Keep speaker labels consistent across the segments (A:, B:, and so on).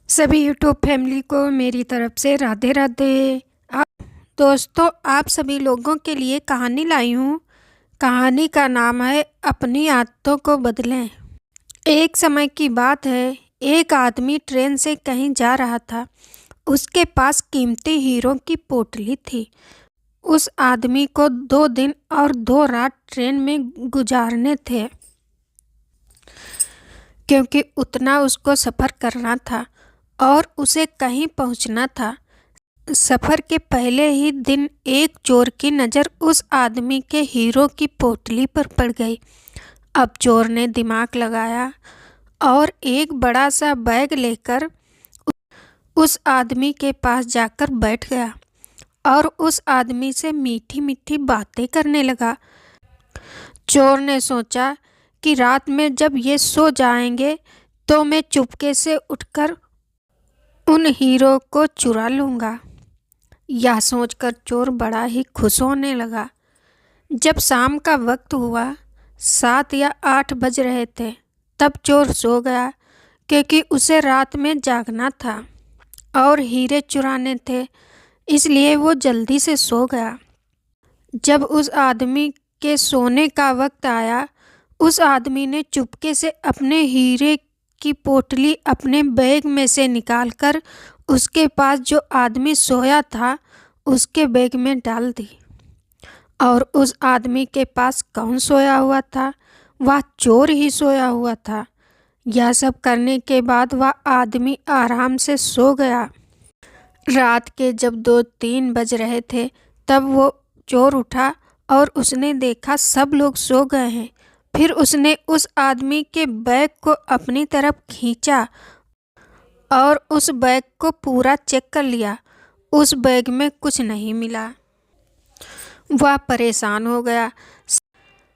A: सभी YouTube family को मेरी तरफ से राधे राधे। आप दोस्तों, आप सभी लोगों के लिए कहानी लाई हूँ। कहानी का नाम है अपनी आदतों को बदलें। एक समय की बात है, एक आदमी ट्रेन से कहीं जा रहा था। उसके पास कीमती हीरों की पोटली थी। उस आदमी को 2 दिन और 2 रात ट्रेन में गुजारने थे, क्योंकि उतना उसको सफ़र करना था और उसे कहीं पहुंचना था। सफ़र के पहले ही दिन एक चोर की नज़र उस आदमी के हीरो की पोटली पर पड़ गई। अब चोर ने दिमाग लगाया और एक बड़ा सा बैग लेकर उस आदमी के पास जाकर बैठ गया और उस आदमी से मीठी मीठी बातें करने लगा। चोर ने सोचा कि रात में जब ये सो जाएंगे तो मैं चुपके से उठकर उन हीरो को चुरा लूँगा। यह सोचकर चोर बड़ा ही खुश होने लगा। जब शाम का वक्त हुआ, 7 या 8 बज रहे थे, तब चोर सो गया, क्योंकि उसे रात में जागना था और हीरे चुराने थे, इसलिए वो जल्दी से सो गया। जब उस आदमी के सोने का वक्त आया, उस आदमी ने चुपके से अपने हीरे की पोटली अपने बैग में से निकालकर उसके पास जो आदमी सोया था उसके बैग में डाल दी। और उस आदमी के पास कौन सोया हुआ था? वह चोर ही सोया हुआ था। यह सब करने के बाद वह आदमी आराम से सो गया। रात के जब 2-3 बज रहे थे, तब वो चोर उठा और उसने देखा सब लोग सो गए हैं। फिर उसने उस आदमी के बैग को अपनी तरफ खींचा और उस बैग को पूरा चेक कर लिया। उस बैग में कुछ नहीं मिला। वह परेशान हो गया।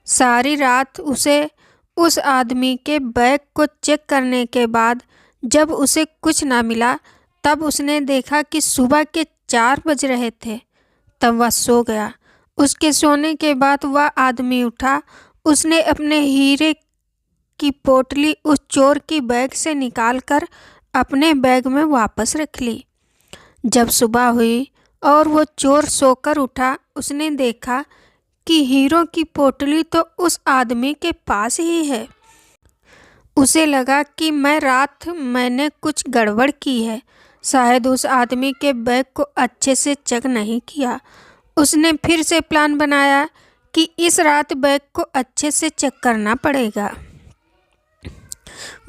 A: सारी रात उसे उस आदमी के बैग को चेक करने के बाद जब उसे कुछ ना मिला, तब उसने देखा कि सुबह के 4 बज रहे थे। तब वह सो गया। उसके सोने के बाद वह आदमी उठा। उसने अपने हीरे की पोटली उस चोर की बैग से निकालकर अपने बैग में वापस रख ली। जब सुबह हुई और वो चोर सोकर उठा, उसने देखा कि हीरो की पोटली तो उस आदमी के पास ही है। उसे लगा कि मैंने कुछ गड़बड़ की है। शायद उस आदमी के बैग को अच्छे से चेक नहीं किया। उसने फिर से प्लान बनाया कि इस रात बैग को अच्छे से चेक करना पड़ेगा।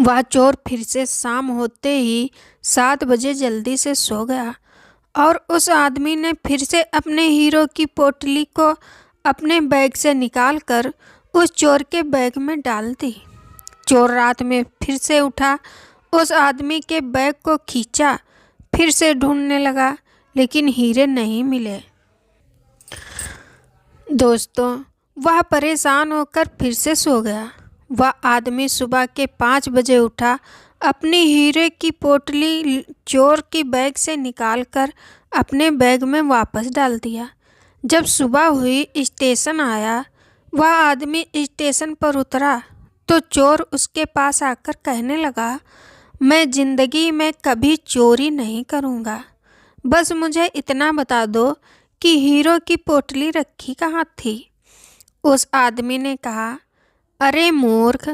A: वह चोर फिर से शाम होते ही 7 बजे जल्दी से सो गया और उस आदमी ने फिर से अपने हीरो की पोटली को अपने बैग से निकालकर उस चोर के बैग में डाल दी। चोर रात में फिर से उठा, उस आदमी के बैग को खींचा, फिर से ढूंढने लगा, लेकिन हीरे नहीं मिले। दोस्तों, वह परेशान होकर फिर से सो गया। वह आदमी सुबह के 5 बजे उठा, अपनी हीरे की पोटली चोर की बैग से निकालकर अपने बैग में वापस डाल दिया। जब सुबह हुई, स्टेशन आया। वह आदमी स्टेशन पर उतरा तो चोर उसके पास आकर कहने लगा, मैं ज़िंदगी में कभी चोरी नहीं करूँगा। बस मुझे इतना बता दो कि हीरो की पोटली रखी कहाँ थी। उस आदमी ने कहा, अरे मूर्ख,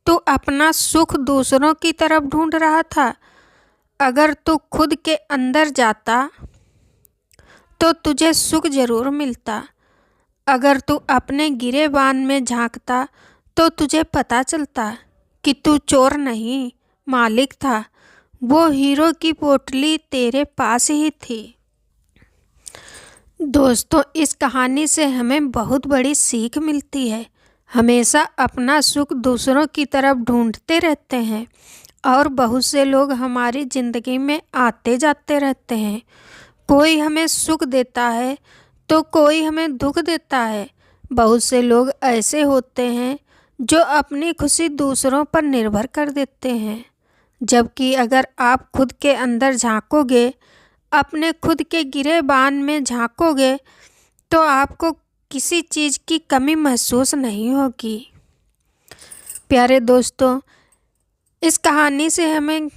A: तू अपना सुख दूसरों की तरफ ढूंढ रहा था। अगर तू खुद के अंदर जाता तो तुझे सुख जरूर मिलता। अगर तू अपने गिरेबान में झांकता तो तुझे पता चलता कि तू चोर नहीं, मालिक था। वो हीरो की पोटली तेरे पास ही थी। दोस्तों, इस कहानी से हमें बहुत बड़ी सीख मिलती है। हमेशा अपना सुख दूसरों की तरफ ढूंढते रहते हैं और बहुत से लोग हमारी ज़िंदगी में आते जाते रहते हैं। कोई हमें सुख देता है तो कोई हमें दुख देता है। बहुत से लोग ऐसे होते हैं जो अपनी खुशी दूसरों पर निर्भर कर देते हैं, जबकि अगर आप खुद के अंदर झांकोगे, अपने खुद के गिरेबान में झांकोगे, तो आपको किसी चीज़ की कमी महसूस नहीं होगी। प्यारे दोस्तों, इस कहानी से हमें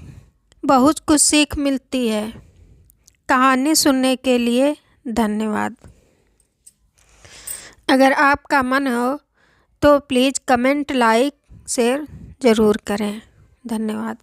A: बहुत कुछ सीख मिलती है। कहानी सुनने के लिए धन्यवाद। अगर आपका मन हो तो प्लीज़ कमेंट, लाइक, शेयर ज़रूर करें। धन्यवाद।